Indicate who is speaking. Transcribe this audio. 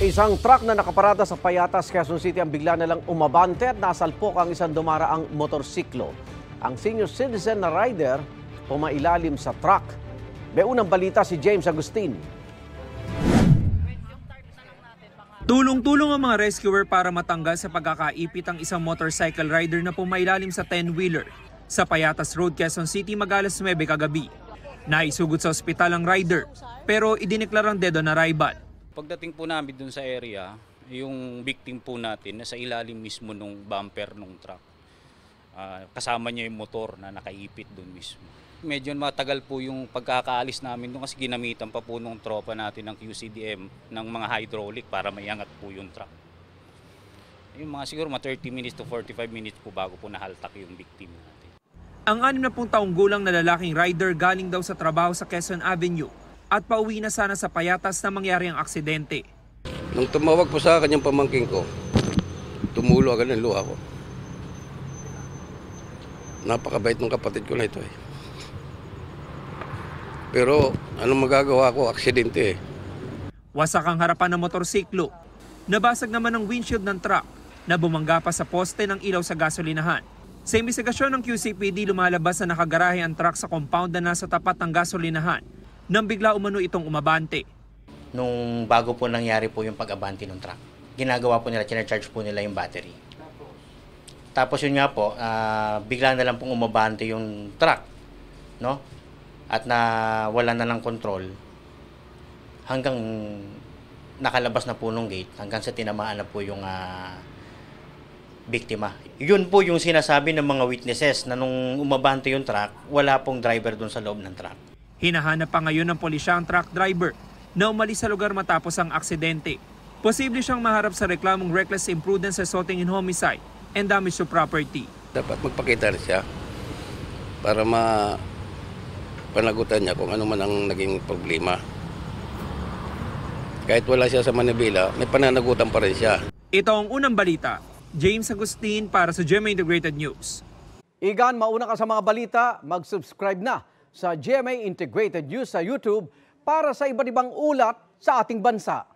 Speaker 1: Isang truck na nakaparada sa Payatas, Quezon City ang bigla na lang umabante at nasalpok ang isang dumaraang motorsiklo. Ang senior citizen na rider pumailalim sa truck. May unang balita si James Agustin.
Speaker 2: Tulong-tulong ang mga rescuer para matanggal sa pagkakaipit ang isang motorcycle rider na pumailalim sa 10-wheeler sa Payatas Road, Quezon City, mag-alas 9 kagabi. Naisugod sa ospital ang rider pero idineklarang dead on arrival.
Speaker 3: Pagdating po namin dun sa area, yung victim po natin nasa ilalim mismo nung bumper nung truck. Kasama niya yung motor na nakaipit dun mismo. Medyo matagal po yung pagkakaalis namin doon kasi ginamitan pa po nung tropa natin ng QCDM ng mga hydraulic para maiangat po yung truck. Yung mga siguro mga 30 minutes to 45 minutes po bago po nahaltak yung victim natin.
Speaker 2: Ang 60 taong gulang na lalaking rider galing daw sa trabaho sa Quezon Avenue at pauwi na sana sa Payatas na mangyari ang aksidente.
Speaker 4: Nung tumawag po sa akin yung pamangking ko, tumulo agad ng luha ko. Napakabait ng kapatid ko na ito eh. Pero anong magagawa ko, aksidente eh.
Speaker 2: Wasak ang harapan ng motorsiklo. Nabasag naman ang windshield ng truck na bumangga pa sa poste ng ilaw sa gasolinahan. Sa imbestigasyon ng QCPD, lumalabas na nakagarahe ang truck sa compound na nasa tapat ng gasolinahan nang bigla umano itong umabante.
Speaker 5: Nung bago po nangyari po yung pag-abante ng truck, ginagawa po nila, charge po nila yung battery. Tapos yun nga po, bigla na lang pong umabante yung truck, no? At wala na ng control hanggang nakalabas na po nung gate, hanggang sa tinamaan na po yung biktima. Yun po yung sinasabi ng mga witnesses na nung umabante yung truck, wala pong driver dun sa loob ng truck.
Speaker 2: Hinahanap pa ngayon ng pulisya ang truck driver na umalis sa lugar matapos ang aksidente. Posible siyang maharap sa reklamong reckless imprudence, assaulting and homicide and damage to property.
Speaker 4: Dapat magpakita rin siya para panagutan niya kung ano man ang naging problema. Kahit wala siya sa Manibela, may pananagutan pa rin siya.
Speaker 2: Ito ang unang balita. James Agustin para sa GMA Integrated News.
Speaker 1: Igan, mauna ka sa mga balita, mag-subscribe na sa GMA Integrated News sa YouTube para sa iba't ibang ulat sa ating bansa.